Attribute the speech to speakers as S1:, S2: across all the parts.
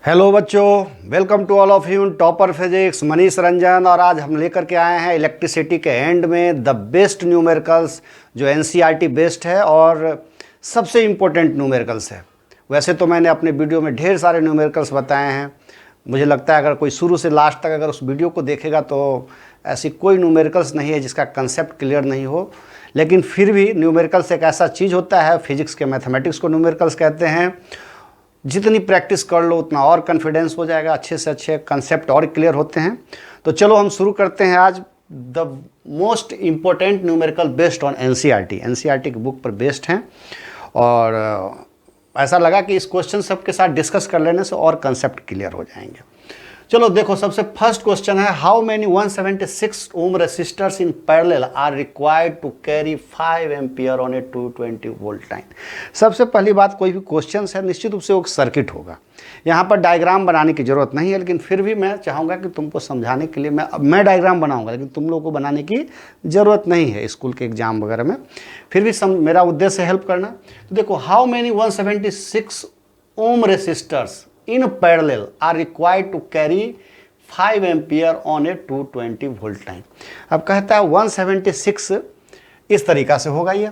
S1: Hello बच्चों, welcome to all of you topper physics Manish Ranjan. और आज हम लेकर के आए हैं इलेक्ट्रिसिटी के एंड में द बेस्ट न्यूमेरिकल्स जो एनसीईआरटी बेस्ड है और सबसे इम्पोर्टेंट न्यूमेरिकल्स है। वैसे तो मैंने अपने वीडियो में ढेर सारे न्यूमेरिकल्स बताए हैं। मुझे लगता है अगर कोई शुरू से लास्ट तक अगर उस वीडियो को देखेगा तो ऐसी कोई न्यूमेरिकल्स नहीं है जिसका कंसेप्ट क्लियर नहीं हो। लेकिन फिर भी न्यूमेरिकल्स एक ऐसा चीज़ होता है, फिजिक्स के मैथमेटिक्स को न्यूमेरिकल्स कहते हैं। जितनी प्रैक्टिस कर लो उतना और कॉन्फिडेंस हो जाएगा, अच्छे से अच्छे कंसेप्ट और क्लियर होते हैं। तो चलो हम शुरू करते हैं आज the most important numerical based on NCERT. NCERT की बुक पर बेस्ड हैं और ऐसा लगा कि इस क्वेश्चन सबके साथ डिस्कस कर लेने से और कंसेप्ट क्लियर हो जाएंगे। चलो देखो, सबसे फर्स्ट क्वेश्चन है how many 176 ohm resistors in parallel are required to carry 5 ampere on a 220 volt line. सबसे पहली बात, कोई भी क्वेश्चन है निश्चित रूप से वो सर्किट होगा। यहाँ पर डायग्राम बनाने की जरूरत नहीं है, लेकिन फिर भी मैं चाहूँगा कि तुमको समझाने के लिए मैं डायग्राम बनाऊँगा, लेकिन तुम लोगों को बनाने की ज़रूरत नहीं है स्कूल के एग्जाम वगैरह में। फिर भी मेरा उद्देश्य है हेल्प करना। तो देखो, how many 176 ohm resistors in parallel are required to carry 5 ampere on a 220 volt line। अब कहता है 176 इस तरीका से होगा, ये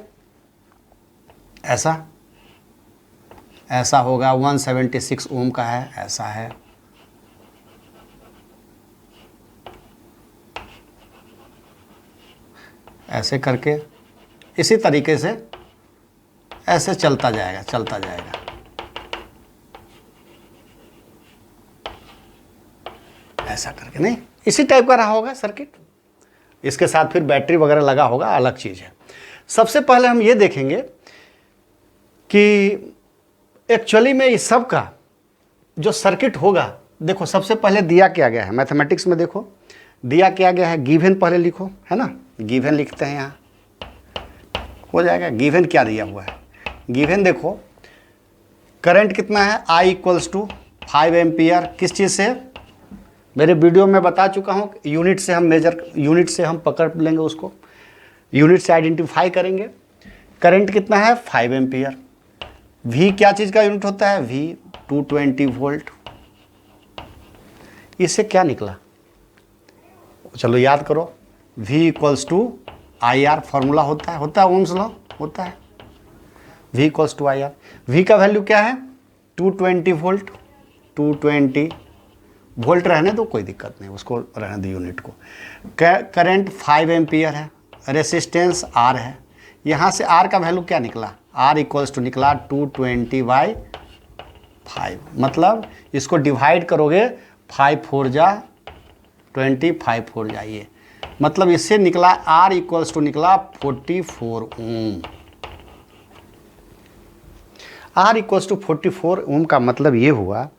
S1: ऐसा होगा। 176 ओम का है, ऐसा है। ऐसे करके इसी तरीके से ऐसे चलता जाएगा। ऐसा करके नहीं, इसी टाइप का रहा होगा सर्किट। इसके साथ फिर बैटरी वगैरह लगा होगा, अलग चीज़ है। सबसे पहले हम ये देखेंगे कि एक्चुअली में इस सब का जो सर्किट होगा, देखो सबसे पहले दिया क्या गया है मैथमेटिक्स में। देखो दिया क्या गया है, गिवन पहले लिखो, है ना। गिवन लिखते हैं, यहाँ हो जाएगा। गिवन क्या दिया हुआ है, गिवन देखो करंट कितना है, I = 5 एम्पियर। किस चीज़ से, मेरे वीडियो में बता चुका हूँ, यूनिट से हम पकड़ लेंगे उसको, यूनिट से आइडेंटिफाई करेंगे। करंट कितना है, 5 एम्पियर। V क्या चीज़ का यूनिट होता है, V 220 वोल्ट। इससे क्या निकला, चलो याद करो। V = IR फॉर्मूला होता है ओम्स लॉ होता है। V = IR। V का वैल्यू क्या है, 220 वोल्ट। 220 वोल्ट रहने दो, कोई दिक्कत नहीं, उसको रहने दो यूनिट को। करंट 5 एम्पियर है, रेसिस्टेंस R है। यहाँ से R का वैल्यू क्या निकला, R = निकला 220/5। मतलब इसको डिवाइड करोगे, 5 4 जा 20, 5 4 जाइए, मतलब इससे निकला R = निकला 44 ओम। R = 44 ओम का मतलब ये हुआ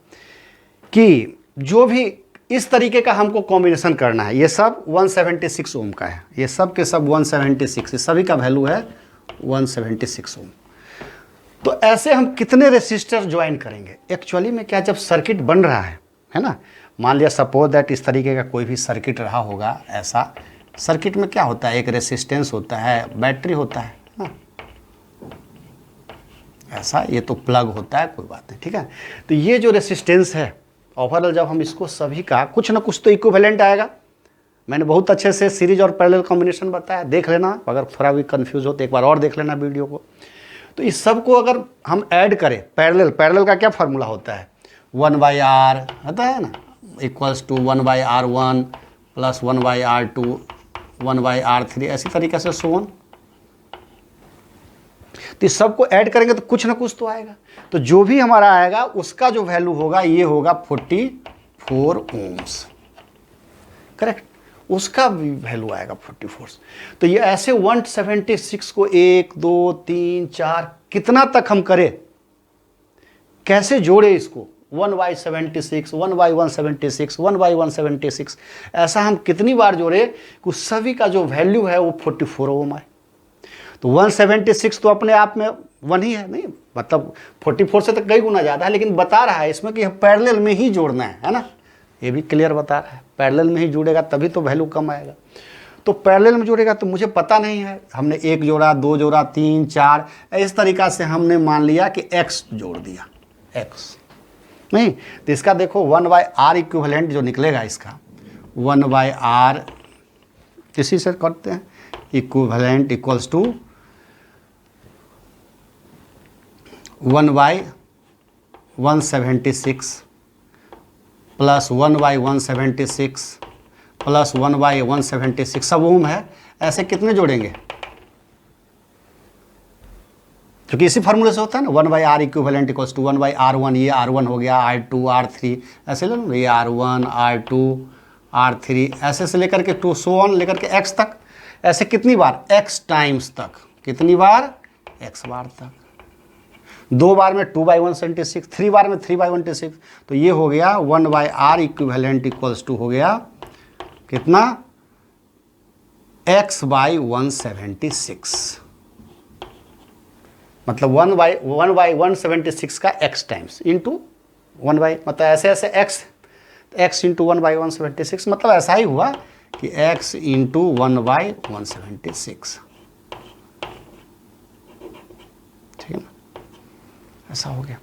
S1: कि जो भी इस तरीके का हमको कॉम्बिनेशन करना है, ये सब 176 ओम का है, ये सब के सब 176, सभी का वैल्यू है 176 ओम। तो ऐसे हम कितने रेसिस्टर ज्वाइन करेंगे एक्चुअली में, क्या जब सर्किट बन रहा है ना। मान लिया सपोज दैट इस तरीके का कोई भी सर्किट रहा होगा। ऐसा सर्किट में क्या होता है, एक रेसिस्टेंस होता है, बैटरी होता है ना, ऐसा। ये तो प्लग होता है, कोई बात नहीं, ठीक है। तो ये जो रेसिस्टेंस है ओवरऑल, जब हम इसको सभी का कुछ ना कुछ तो इक्विवेलेंट आएगा। मैंने बहुत अच्छे से सीरीज और पैरेलल कॉम्बिनेशन बताया, देख लेना। अगर थोड़ा भी कंफ्यूज हो तो एक बार और देख लेना वीडियो को। तो इस सब को अगर हम ऐड करें, पैरेलल का क्या फार्मूला होता है, 1/R होता है ना, = 1/R1 + 1/R2 1/R3, ऐसी तरीके से सोन। तो इस सबको ऐड करेंगे तो कुछ ना कुछ तो आएगा। तो जो भी हमारा आएगा उसका जो वैल्यू होगा, ये होगा 44 ओम्स, करेक्ट। उसका भी वैल्यू आएगा 44। तो ये ऐसे 176 को 1 2 3 4 कितना तक हम करें, कैसे जोड़े इसको, 1/76 1/176 1/176, ऐसा हम कितनी बार जोड़े कि सभी का जो वैल्यू है वो 44 ओम आए। तो 176 तो अपने आप में 1 ही है, नहीं मतलब 44 से तो कई गुना ज़्यादा है, लेकिन बता रहा है इसमें कि पैरेलल में ही जोड़ना है ना। ये भी क्लियर बता रहा है, पैरेलल में ही जुड़ेगा तभी तो वैल्यू कम आएगा। तो पैरेलल में जोड़ेगा तो मुझे पता नहीं है, हमने 1 जोड़ा 2 जोड़ा 3 4 इस तरीक़ा से हमने मान लिया कि x जोड़ दिया, x नहीं, तो इसका देखो 1/r इक्विवेलेंट जो निकलेगा इसका 1/r, इसी से करते हैं, equivalent equals to 1/176 plus 1/176 plus 1/176 सब ओम है। ऐसे कितने जोड़ेंगे, क्योंकि इसी फार्मूले से होता है ना, 1/r equivalent equals to 1/r1, ये r1 हो गया, r2 r3, ऐसे ले लो, ये r1 r2 r3 ऐसे से लेकर के 2 सो ऑन लेकर के x तक। ऐसे कितनी बार, x टाइम्स तक, कितनी बार, x बार तक। 2 बार में 2/176, 3 बार में 3/176, तो ये हो गया 1/r इक्विवेलेंट इक्वल्स टू हो गया कितना, x/176, मतलब 1/176 का x टाइम्स इंटू 1/, मतलब ऐसे ऐसे x इंटू 1/176, मतलब ऐसा ही हुआ कि x इंटू 1/176, ठीक है ना, ऐसा हो गया।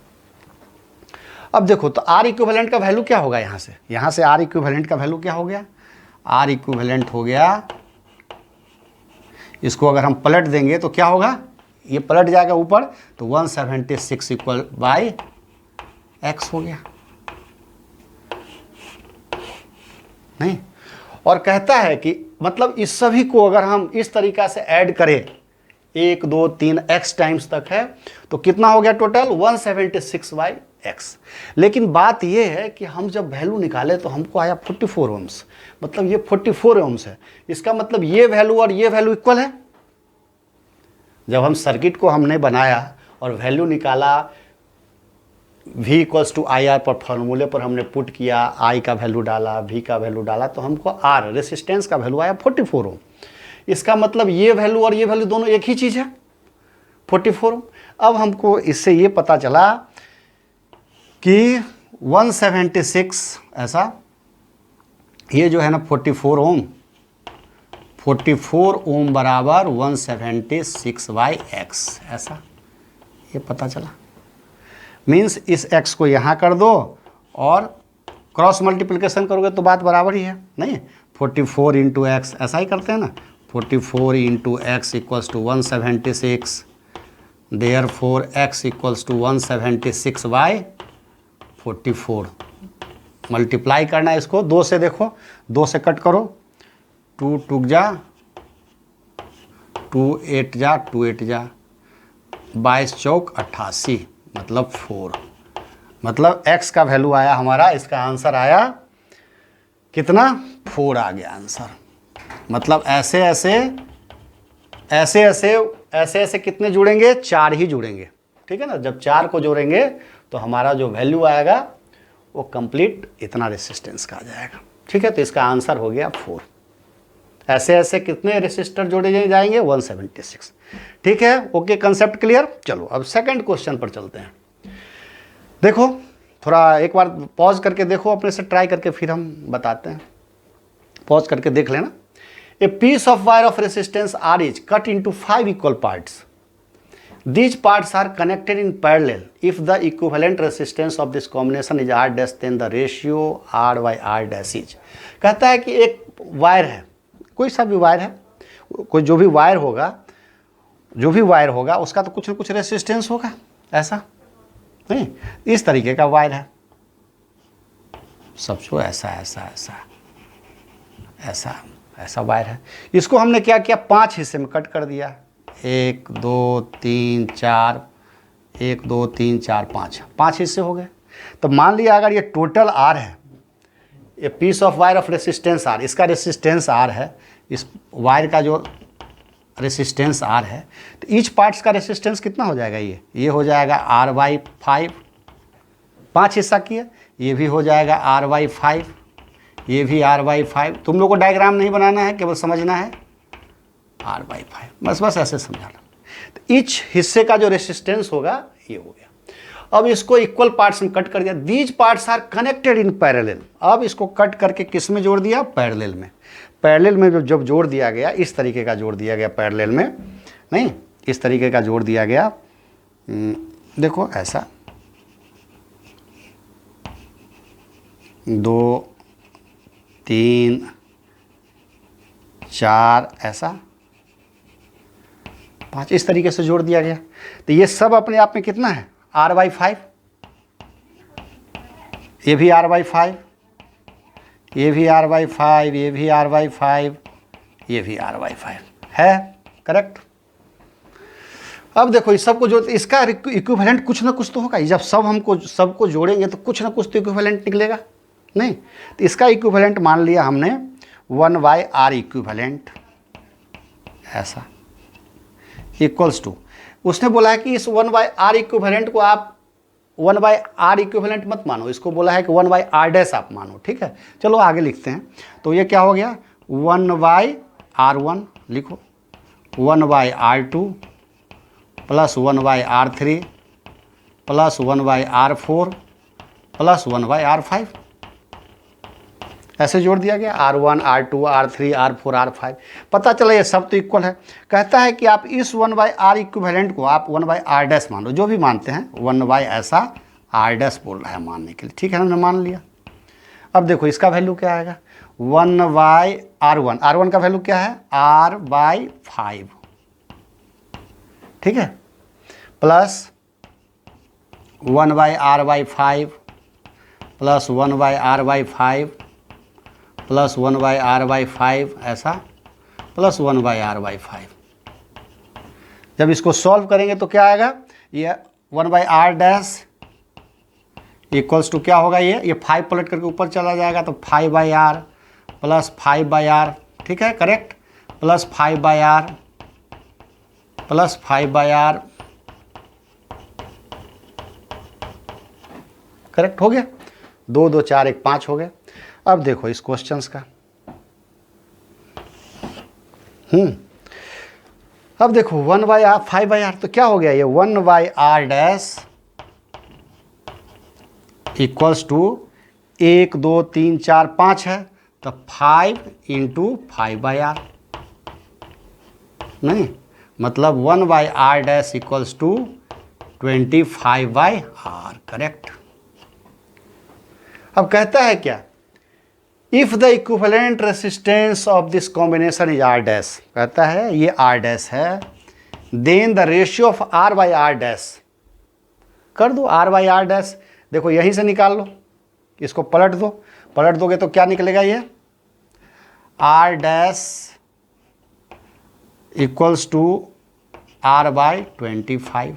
S1: अब देखो तो R इक्विवेलेंट का वैल्यू क्या होगा, यहाँ से R इक्विवेलेंट का वैल्यू क्या हो गया, R इक्विवेलेंट हो गया, इसको अगर हम पलट देंगे तो क्या होगा, ये पलट जाएगा ऊपर, तो 176 इक्वल बाई x हो गया, नहीं। और कहता है कि मतलब इस सभी को अगर हम इस तरीका से ऐड करें, 1 2 3 x टाइम्स तक है, तो कितना हो गया टोटल, 176/x। लेकिन बात ये है कि हम जब वैल्यू निकाले तो हमको आया 44 ओम्स, मतलब ये 44 ओम्स है। इसका मतलब ये वैल्यू और ये वैल्यू इक्वल है। जब हम सर्किट को हमने बनाया और वैल्यू निकाला, V equals to I R पर फॉर्मूले पर हमने पुट किया, I का वैल्यू डाला, V का वैल्यू डाला, तो हमको R रेसिस्टेंस का वैल्यू आया 44 ओम। इसका मतलब ये वैल्यू और ये वैल्यू दोनों एक ही चीज़ है, 44 ओम। अब हमको इससे ये पता चला कि 176 ऐसा, ये जो है ना 44 ओम, 44 ओम बराबर 176/x, ऐसा ये पता चला। मीन्स इस x को यहाँ कर दो और क्रॉस मल्टीप्लिकेशन करोगे तो बात बराबर ही है, नहीं, 44 इंटू एक्स, ऐसा ही करते हैं ना, 44 into x equals to 176, therefore x equals to 176/44। Multiply करना है इसको 2 से, देखो 2 से कट करो, 2 टूक जा, 2 8 जा, 2 8 जा, 22 चौक 88, मतलब 4। मतलब x का वैल्यू आया हमारा, इसका आंसर आया कितना, 4 आ गया आंसर। मतलब ऐसे ऐसे ऐसे ऐसे ऐसे ऐसे कितने जुड़ेंगे, 4 ही जुड़ेंगे, ठीक है ना। जब 4 को जोड़ेंगे तो हमारा जो वैल्यू आएगा वो कंप्लीट इतना रेसिस्टेंस का आ जाएगा, ठीक है। तो इसका आंसर हो गया 4। ऐसे ऐसे कितने रेसिस्टर जोड़े जाएंगे, 176, ठीक है। Okay, concept clear. चलो अब सेकंड क्वेश्चन पर चलते हैं। देखो थोड़ा एक बार पॉज करके देखो, अपने से ट्राई करके फिर हम बताते हैं। पॉज करके देख लेना। A piece of wire of resistance R is cut into 5 equal parts. These parts are connected in parallel. If the equivalent resistance of this combination is R dash, then the ratio R/R dash is। कहता है कि एक wire है, कोई सा भी wire है, कोई जो भी वायर होगा उसका तो कुछ न कुछ रेसिस्टेंस होगा, ऐसा नहीं, इस तरीके का वायर है, सबको ऐसा ऐसा ऐसा ऐसा ऐसा वायर है। इसको हमने क्या किया, 5 हिस्से में कट कर दिया, 1 2 3 4, 1 2 3 4 5 हिस्से हो गए। तो मान लिया अगर ये टोटल R है, ये piece of wire of resistance R, इसका रेसिस्टेंस R है, इस वायर का जो रेसिस्टेंस R है, तो ईच पार्ट्स का रेसिस्टेंस कितना हो जाएगा, ये हो जाएगा R/5, 5 हिस्सा किया, ये भी हो जाएगा R/5, ये भी R/5। तुम लोग को डायग्राम नहीं बनाना है, केवल समझना है, R/5, बस ऐसे समझाना। तो ईच हिस्से का जो रेसिस्टेंस होगा ये हो गया। अब इसको इक्वल पार्ट्स में कट कर दिया। These parts are connected in parallel. अब इसको कट करके किस में जोड़ दिया, पैरेलल में। पैरेलल में जब जोड़ दिया गया, इस तरीके का जोड़ दिया गया, पैरेलल में नहीं, इस तरीके का जोड़ दिया गया, देखो ऐसा, 2 3 4 ऐसा 5 इस तरीके से जोड़ दिया गया। तो ये सब अपने आप में कितना है r/5, ये भी r/5, ये भी r/5, ये भी r/5, ये भी r/5 है, करेक्ट। अब देखो इस सबको जो इसका इक्विवेलेंट कुछ ना कुछ तो होगा, जब सबको जोड़ेंगे तो कुछ ना कुछ तो इक्विवेलेंट निकलेगा, नहीं? तो इसका इक्विवेलेंट मान लिया हमने 1/r इक्विवेलेंट, ऐसा इक्वल्स टू, उसने बोला है कि इस 1/r इक्विवेलेंट को आप 1/r इक्विवेलेंट मत मानो, इसको बोला है कि 1/r' आप मानो, ठीक है। चलो आगे लिखते हैं। तो ये क्या हो गया 1/r1 लिखो, 1/r2 plus 1/r3 plus 1/r4 plus 1/r5, ऐसे जोड़ दिया गया r1 r2 r3 r4 r5। पता चला ये सब तो इक्वल है। कहता है कि आप इस 1/r इक्विवेलेंट को आप 1/r' मान लो, जो भी मानते हैं 1/ ऐसा r' बोल रहा है मानने के लिए, ठीक है, हमने मान लिया। अब देखो इसका वैल्यू क्या आएगा 1/r1, r1 का वैल्यू क्या है r/5, ठीक है, plus 1/r/5 plus 1/r/5 plus 1/r/5 ऐसा प्लस 1/r/5। जब इसको सॉल्व करेंगे तो क्या आएगा, ये 1/r' इक्वल्स टू क्या होगा, ये 5 पलट करके ऊपर चला जाएगा तो 5/r प्लस 5/r, ठीक है, correct, plus 5/r plus 5/r, correct हो गया। 2 2 4 1 5 हो गया। अब देखो इस क्वेश्चंस का, अब देखो 1/r 5/r तो क्या हो गया, ये 1/r' इक्वल्स टू 1 2 3 4 5 है तो 5 × 5/r, नहीं मतलब 1/r' equals to 25/r, correct. अब कहता है क्या, if the equivalent resistance of this combination is r', कहता है ये r' है, then the ratio of r/r', कर दो r/r', देखो यहीं से निकाल लो, इसको पलट दो, पलट दोगे तो क्या निकलेगा, ये r' इक्वल्स टू r/25,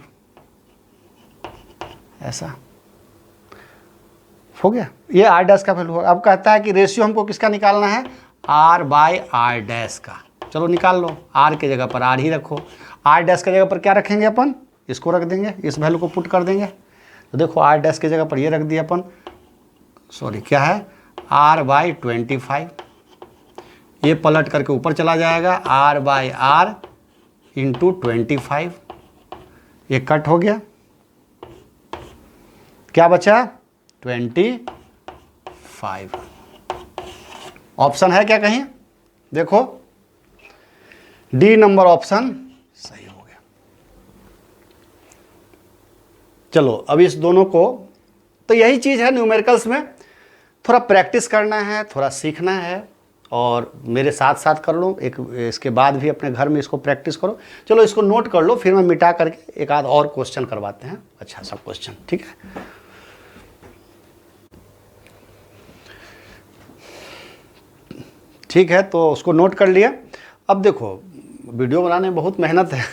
S1: ऐसा हो गया, ये r' का वैल्यू होगा। अब कहता है कि रेशियो हमको किसका निकालना है, r/r' का। चलो निकाल लो, r के जगह पर r ही रखो, r' के जगह पर क्या रखेंगे अपन, इसको रख देंगे, इस वैल्यू को पुट कर देंगे। तो देखो r' के जगह पर ये रख दिया अपन, सॉरी क्या है r/25, ये पलट करके ऊपर चला जाएगा r/r × 25, ये कट हो गया, क्या बचा 25। ऑप्शन है क्या कहीं, देखो डी नंबर ऑप्शन सही हो गया। चलो अब इस दोनों को, तो यही चीज़ है न्यूमेरिकल्स में, थोड़ा प्रैक्टिस करना है, थोड़ा सीखना है, और मेरे साथ साथ कर लो, एक इसके बाद भी अपने घर में इसको प्रैक्टिस करो। चलो इसको नोट कर लो, फिर मैं मिटा करके एक आध और क्वेश्चन करवाते हैं, अच्छा सा क्वेश्चन, ठीक है। ठीक है, तो उसको नोट कर लिया। अब देखो वीडियो बनाने में बहुत मेहनत है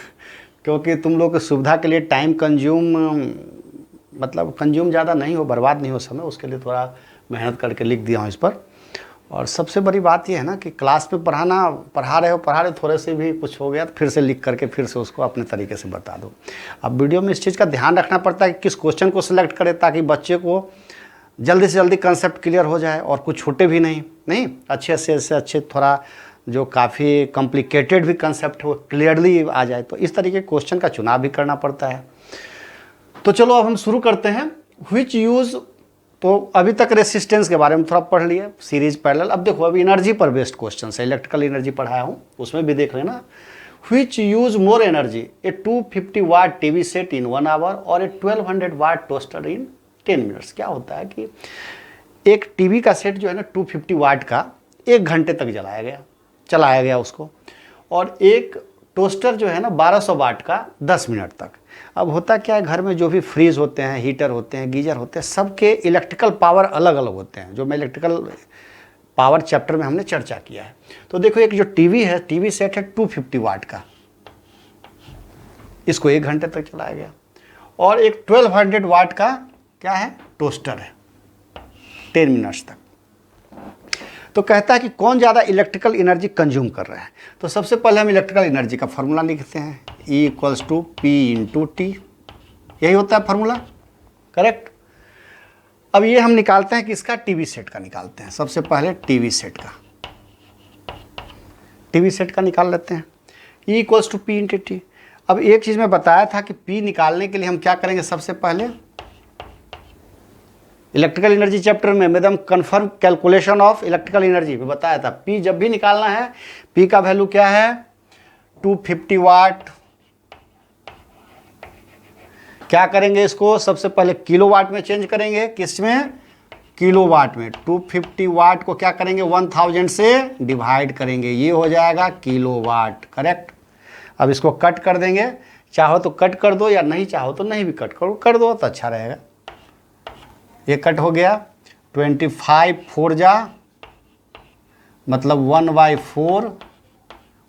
S1: क्योंकि तुम लोग की सुविधा के लिए टाइम कंज्यूम ज़्यादा नहीं हो, बर्बाद नहीं हो समय, उसके लिए थोड़ा मेहनत करके लिख दिया हूँ इस पर। और सबसे बड़ी बात यह है ना कि क्लास में पढ़ा रहे थोड़े से भी कुछ हो गया तो फिर से लिख करके फिर से उसको अपने तरीके से बता दो। अब वीडियो में इस चीज़ का ध्यान रखना पड़ता है कि किस क्वेश्चन को सिलेक्ट करें ताकि बच्चे को जल्दी से जल्दी कंसेप्ट क्लियर हो जाए और कुछ छूटे भी नहीं अच्छे से अच्छे, थोड़ा जो काफ़ी कॉम्प्लिकेटेड भी कंसेप्ट हो क्लियरली आ जाए, तो इस तरीके के क्वेश्चन का चुनाव भी करना पड़ता है। तो चलो अब हम शुरू करते हैं। व्हिच यूज़, तो अभी तक रेसिस्टेंस के बारे में थोड़ा पढ़ लिए, सीरीज पैरेलल। अब देखो अभी एनर्जी पर बेस्ड क्वेश्चन है, इलेक्ट्रिकल एनर्जी पढ़ाया हूँ, उसमें भी देख लेना। Which use more energy, a 250 watt TV set in 1 hour और a 1200 watt toaster in 10 minutes. क्या होता है कि एक टीवी का सेट जो है ना 250 वाट का 1 घंटे तक चलाया गया उसको, और एक टोस्टर जो है ना 1200 वाट का 10 मिनट तक। अब होता क्या है, घर में जो भी फ्रीज होते हैं, हीटर होते हैं, गीजर होते हैं, सबके इलेक्ट्रिकल पावर अलग अलग होते हैं, जो मैं इलेक्ट्रिकल पावर चैप्टर में हमने चर्चा किया है। तो देखो एक जो टीवी है, टीवी सेट है 250 वाट का, इसको 1 घंटे तक चलाया गया। और एक 1200 वाट का क्या है, टोस्टर है, 10 मिनट्स तक। तो कहता है कि कौन ज़्यादा इलेक्ट्रिकल एनर्जी कंज्यूम कर रहा है। तो सबसे पहले हम इलेक्ट्रिकल एनर्जी का फार्मूला लिखते हैं, E = P × T, यही होता है फार्मूला, करेक्ट। अब ये हम निकालते हैं कि इसका टीवी सेट का निकालते हैं। सबसे पहले टीवी सेट का निकाल लेते हैं, E = P × T। अब एक चीज़ मैं बताया था कि P निकालने के लिए हम क्या करेंगे, सबसे पहले इलेक्ट्रिकल एनर्जी चैप्टर में madam confirm calculation of electrical energy में बताया था, P जब भी निकालना है, P का वैल्यू क्या है 250 वाट। क्या करेंगे, इसको सबसे पहले किलोवाट में चेंज करेंगे, किस में, किलोवाट में। 250 वाट को क्या करेंगे, 1000 से डिवाइड करेंगे, ये हो जाएगा किलोवाट, करेक्ट। अब इसको कट कर देंगे, चाहो तो कट कर दो या नहीं चाहो तो नहीं भी कट कर दो तो अच्छा रहेगा। ये कट हो गया, 25 4 जा मतलब 1/4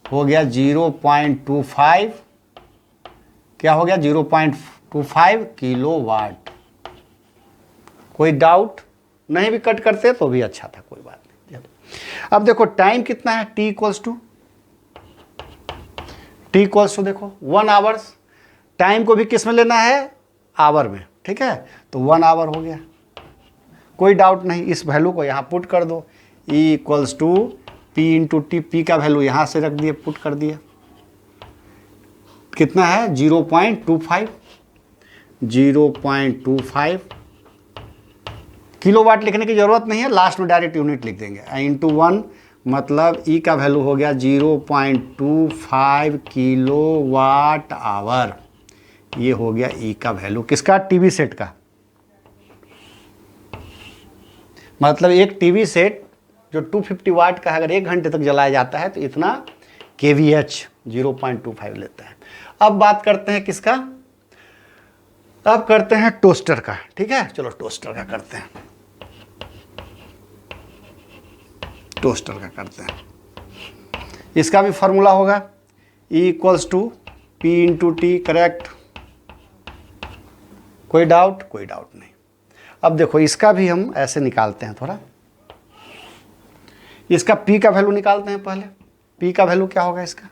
S1: हो गया 0.25, क्या हो गया 0.25 किलोवाट। कोई डाउट, नहीं भी कट करते तो भी अच्छा था, कोई बात नहीं। अब देखो टाइम कितना है, T = देखो 1 आवर्स। टाइम को भी किस में लेना है, आवर में, ठीक है। तो 1 आवर हो गया, कोई डाउट नहीं। इस वैल्यू को यहाँ पुट कर दो, E = P × T। P का वैल्यू यहाँ से रख दिए, पुट कर दिया, कितना है 0.25 किलोवाट। लिखने की जरूरत नहीं है, लास्ट में डायरेक्ट यूनिट लिख देंगे, × 1 मतलब E का वैल्यू हो गया 0.25 किलोवाट आवर। ये हो गया E का वैल्यू, किसका, टीवी सेट का। मतलब एक टीवी सेट जो 250 वाट का अगर 1 घंटे तक जलाया जाता है तो इतना kVH 0.25 लेता है। अब बात करते हैं किसका, अब करते हैं टोस्टर का, ठीक है। चलो टोस्टर का करते हैं, इसका भी फॉर्मूला होगा E = P × T, करेक्ट। कोई डाउट नहीं। अब देखो इसका भी हम ऐसे निकालते हैं थोड़ा, इसका P का वैल्यू निकालते हैं पहले। P का वैल्यू क्या होगा, इसका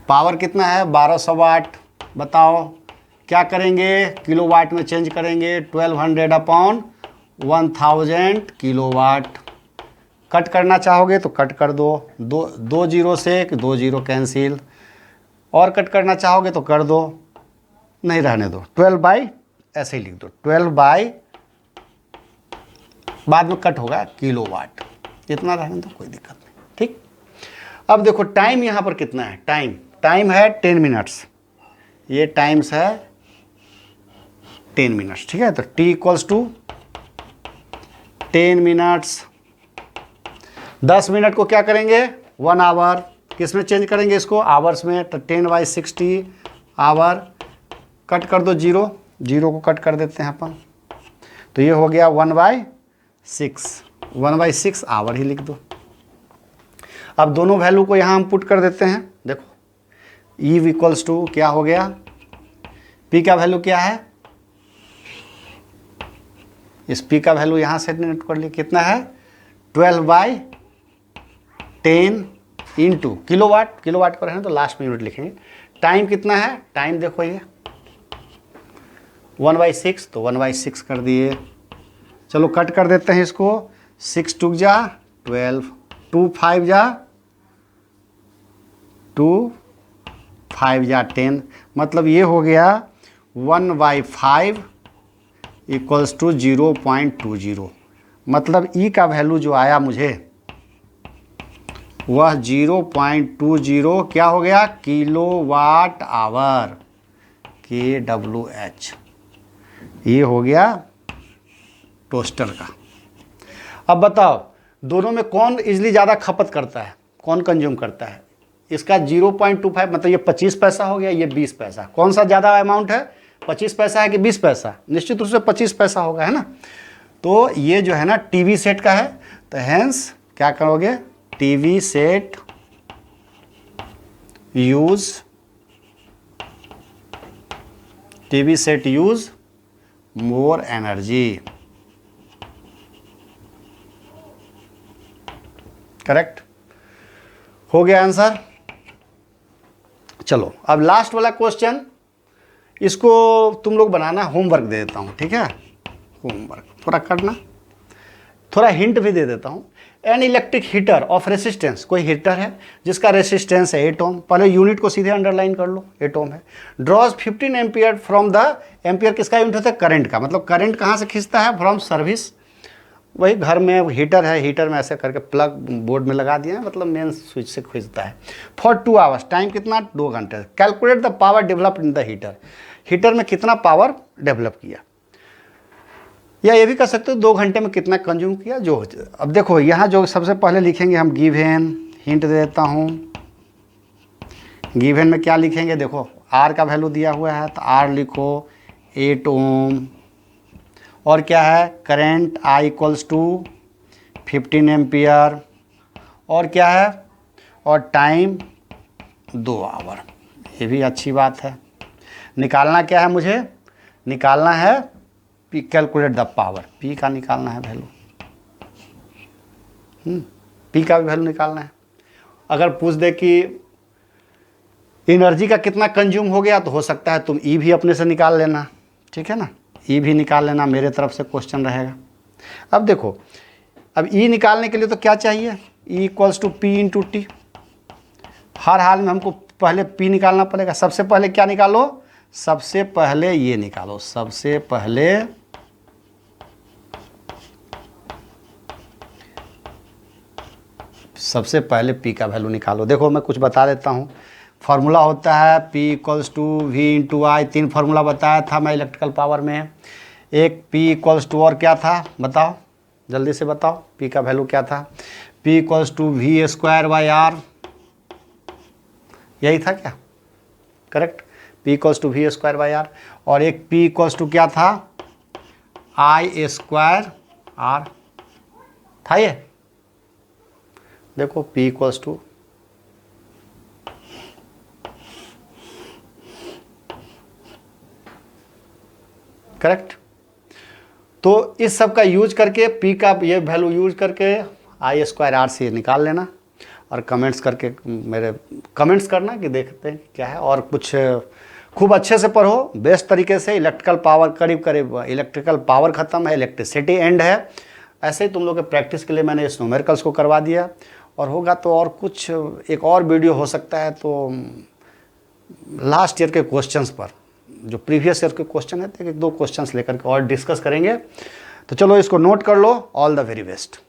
S1: पावर कितना है 1200 वाट। बताओ क्या करेंगे, किलोवाट में चेंज करेंगे, 1200/1000 किलोवाट। कट करना चाहोगे तो कट कर दो, दो जीरो से 2 जीरो कैंसिल, और कट करना चाहोगे तो कर दो, नहीं रहने दो, 12 ऐसे ही लिख दो, 12 बाद में कट होगा किलोवाट, इतना रहने दो, कोई दिक्कत नहीं, ठीक। अब देखो टाइम यहाँ पर कितना है, टाइम है 10 मिनट्स, ये टाइम्स है 10 मिनट्स, ठीक है। तो T = 10 मिनट्स। 10 मिनट को क्या करेंगे 1 आवर, किस में चेंज करेंगे इसको, आवर्स में। तो 10/60 आवर, कट कर दो जीरो को कट कर देते हैं अपन, तो ये हो गया 1/6 आवर ही लिख दो। अब दोनों वैल्यू को यहाँ हम पुट कर देते हैं। देखो E = क्या हो गया, P का वैल्यू क्या है, इस P का वैल्यू यहाँ से नोट कर लिए, कितना है 12/10 × किलोवाट को रहने तो लास्ट में यूनिट लिखेंगे। टाइम कितना है, टाइम देखो ये 1/6, तो 1/6 कर दिए। चलो कट कर देते हैं इसको, 6 2 जा 12, 2 5 जा 2 5 जा 10, मतलब ये हो गया 1/5 = 0.20। मतलब E का वैल्यू जो आया मुझे वह 0.20 क्या हो गया, किलोवाट आवर, kWh। ये हो गया टोस्टर का। अब बताओ दोनों में कौन इजली ज़्यादा खपत करता है, कौन कंज्यूम करता है? इसका 0.25 मतलब ये 25 पैसा हो गया, ये 20 पैसा। कौन सा ज़्यादा अमाउंट है, 25 पैसा है कि 20 पैसा? निश्चित रूप से 25 पैसा होगा, है ना। तो ये जो है ना टीवी सेट का है, तो हैंस क्या करोगे, TV set use more energy. Correct हो गया आंसर। चलो अब लास्ट वाला क्वेश्चन, इसको तुम लोग बनाना, होमवर्क दे देता हूँ, ठीक है। होमवर्क थोड़ा करना, थोड़ा हिंट भी दे देता हूँ। An electric heater of resistance, कोई हीटर है जिसका रेसिस्टेंस है 8 ओम, पहले यूनिट को सीधे अंडरलाइन कर लो, 8 ओम है। Draws 15 ampere from the, ampere किसका यूनिट होता है, करंट का, मतलब करंट कहाँ से खींचता है, फ्रॉम सर्विस। वही घर में हीटर है, हीटर में ऐसे करके प्लग बोर्ड में लगा दिया है, मतलब मेन स्विच से खींचता है। फॉर 2 आवर्स, टाइम कितना, 2 घंटे। Calculate the power developed in the heater, heater में कितना पावर डेवलप किया, या ये भी कर सकते हो 2 घंटे में कितना कंज्यूम किया। जो अब देखो यहाँ जो सबसे पहले लिखेंगे हम गिवन, हिंट दे देता हूँ। गिवन में क्या लिखेंगे, देखो आर का वैल्यू दिया हुआ है, तो आर लिखो 8 ओम, और क्या है, current I equals to 15 ampere, और क्या है, और टाइम 2 आवर। ये भी अच्छी बात है। निकालना क्या है, मुझे निकालना है P, calculate the power, P का निकालना है वैल्यू, पी का भी वैल्यू निकालना है। अगर पूछ दे कि एनर्जी का कितना कंज्यूम हो गया, तो हो सकता है तुम ई भी अपने से निकाल लेना, ठीक है ना, ई भी निकाल लेना, मेरे तरफ से क्वेश्चन रहेगा। अब देखो, अब ई निकालने के लिए तो क्या चाहिए, E equals to P into T. हर हाल में हमको पहले पी निकालना पड़ेगा। सबसे पहले क्या निकालो, सबसे पहले ये निकालो, सबसे पहले पी का वैल्यू निकालो। देखो मैं कुछ बता देता हूँ, फार्मूला होता है P equals to V into I. 3 formula बताया था मैं इलेक्ट्रिकल पावर में। एक P इक्वल्स टू, और क्या था बताओ, जल्दी से बताओ, P का वैल्यू क्या था, P equals to V square by R, यही था क्या, correct, P equals to V square by R. और एक P इक्वल्स टू क्या था, आई स्क्वायर आर था ये। देखो P इक्वल्स टू, करेक्ट। तो इस सब का यूज करके, पी का ये वैल्यू यूज करके आई स्क्वायर आर से निकाल लेना, और कमेंट्स करके मेरे कमेंट्स करना कि देखते हैं क्या है। और कुछ खूब अच्छे से पढ़ो, बेस्ट तरीके से। इलेक्ट्रिकल पावर करीब करीब, इलेक्ट्रिकल पावर ख़त्म है, इलेक्ट्रिसिटी एंड है। ऐसे ही तुम लोग के प्रैक्टिस के लिए मैंने इस न्यूमेरिकल्स को करवा दिया, और होगा तो और कुछ एक और वीडियो हो सकता है, तो लास्ट ईयर के क्वेश्चंस पर, जो प्रीवियस ईयर के क्वेश्चन है, 1-2 क्वेश्चंस लेकर के और डिस्कस करेंगे। तो चलो इसको नोट कर लो। All the very best.